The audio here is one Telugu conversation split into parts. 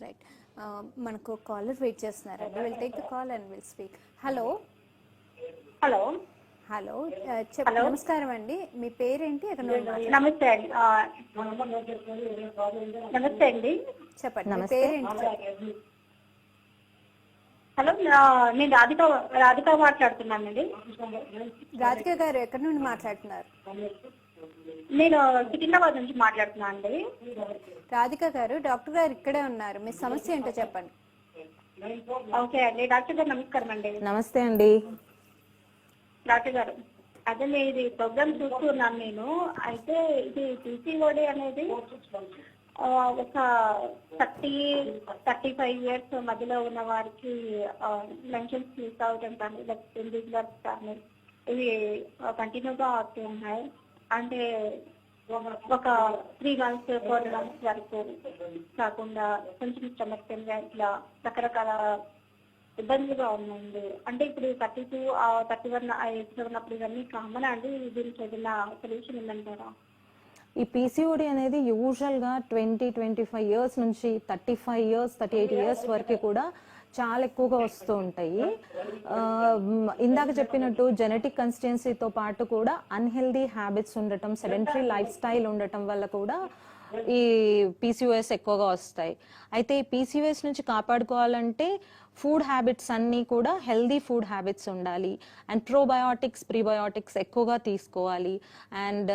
రైట్. మనకు కాలర్ వెయిట్ చేస్తున్నారండి. Will take the call and will speak. Hello hello hello hello. నమస్కారం అండి. మీ పేరేంటి? ఎక్కడ నుండి మాట్లాడుతున్నారు? నమస్తే అండి. నమస్తే అండి. చెప్పండి, మీ నమస్తే. పేరేంటి చెప్పండి. హలో, నేను రాధిక మాట్లాడుతున్నానండి. రాధిక గారు ఎక్కడి నుండి మాట్లాడుతున్నారు? నేను సికింద్రాబాద్ నుంచి మాట్లాడుతున్నాను అండి. రాధిక గారు, డాక్టర్ గారు ఇక్కడే ఉన్నారు. మీ సమస్య ఏంటో చెప్పండి. ఓకే అండి. డాక్టర్ గారు నమస్కారం అండి. నమస్తే అండి. డాక్టర్ గారు, అదే ఇది ప్రోగ్రామ్ చూస్తున్నాను నేను. అయితే ఇది పీసీఓడి అనేది ఒక 35 ఇయర్స్ మధ్యలో ఉన్న వారికి మెన్షన్స్ మిస్ అవడం కానీ ఇర్రెగ్యులర్స్ కానీ ఇవి కంటిన్యూగా అవుతూ ఉన్నాయి. అంటే ఒక 3 months 4 months వరకు కాకుండా కొంచెం స్టమక్ పెయిన్ ఇట్లా రకరకాల ఇబ్బందులుగా ఉందండి. అంటే ఇప్పుడు 32 31 ఏజ్ ఉన్నప్పుడు ఇవన్నీ కామన్ అండి. దీనికి ఏదైనా సొల్యూషన్ ఉందంటారా? ఈ పీసీఓడి అనేది యూజువల్గా 20-25 ఇయర్స్ నుంచి 35 ఇయర్స్ 38 ఇయర్స్ వరకు కూడా చాలా ఎక్కువగా వస్తూ ఉంటాయి. ఇందాక చెప్పినట్టు జెనెటిక్ కన్స్టిట్యున్సీతో పాటు కూడా అన్హెల్దీ హ్యాబిట్స్ ఉండటం, సెడెంటరీ లైఫ్ స్టైల్ ఉండటం వల్ల కూడా ఈ పీసీఓఎస్ ఎక్కువగా వస్తాయి. అయితే ఈ పీసీఓఎస్ నుంచి కాపాడుకోవాలంటే ఫుడ్ హ్యాబిట్స్ అన్నీ కూడా హెల్దీ ఫుడ్ హ్యాబిట్స్ ఉండాలి. అండ్ ప్రోబయోటిక్స్ ప్రీబయోటిక్స్ ఎక్కువగా తీసుకోవాలి. And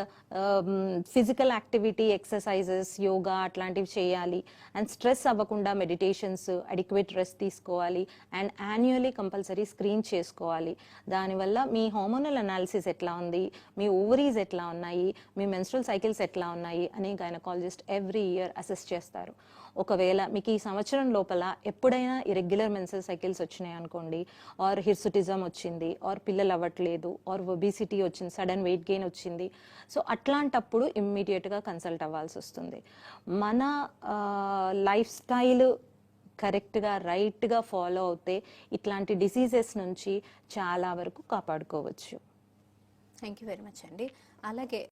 physical activity, exercises, yoga అట్లాంటివి చేయాలి. అండ్ స్ట్రెస్ అవ్వకుండా మెడిటేషన్స్, అడిక్వేట్ రెస్ట్ తీసుకోవాలి. అండ్ యాన్యువల్లీ కంపల్సరీ స్క్రీన్ చేసుకోవాలి. దానివల్ల మీ హార్మోనల్ అనాలిసిస్ ఎట్లా ఉంది, మీ ఓవరీస్ ఎట్లా ఉన్నాయి, మీ మెన్స్ట్రల్ సైకిల్స్ ఎట్లా ఉన్నాయి అని గైనకాలజిస్ట్ ఎవ్రీ ఇయర్ అసెస్ చేస్తారు. ఒకవేళ మీకు ఈ సంవత్సరం లోపల ఎప్పుడైనా ఇరెగ్యులర్ మెన్స్ట్రల్ సైకిల్స్ వచ్చినాయి అనుకోండి, ఆర్ హిర్సుటిజం వచ్చింది, ఆర్ పిల్లలు అవ్వట్లేదు, ఆర్ ఒబిసిటీ వచ్చింది, సడన్ వెయిట్ గెయిన్ వచ్చింది, సో అట్లాంటప్పుడు ఇమ్మీడియట్గా కన్సల్ట్ అవ్వాల్సి వస్తుంది. మన లైఫ్ స్టైల్ కరెక్ట్గా రైట్గా ఫాలో అవుతే ఇట్లాంటి డిసీజెస్ నుంచి చాలా వరకు కాపాడుకోవచ్చు. థ్యాంక్ యూ వెరీ మచ్ అండి. అలాగే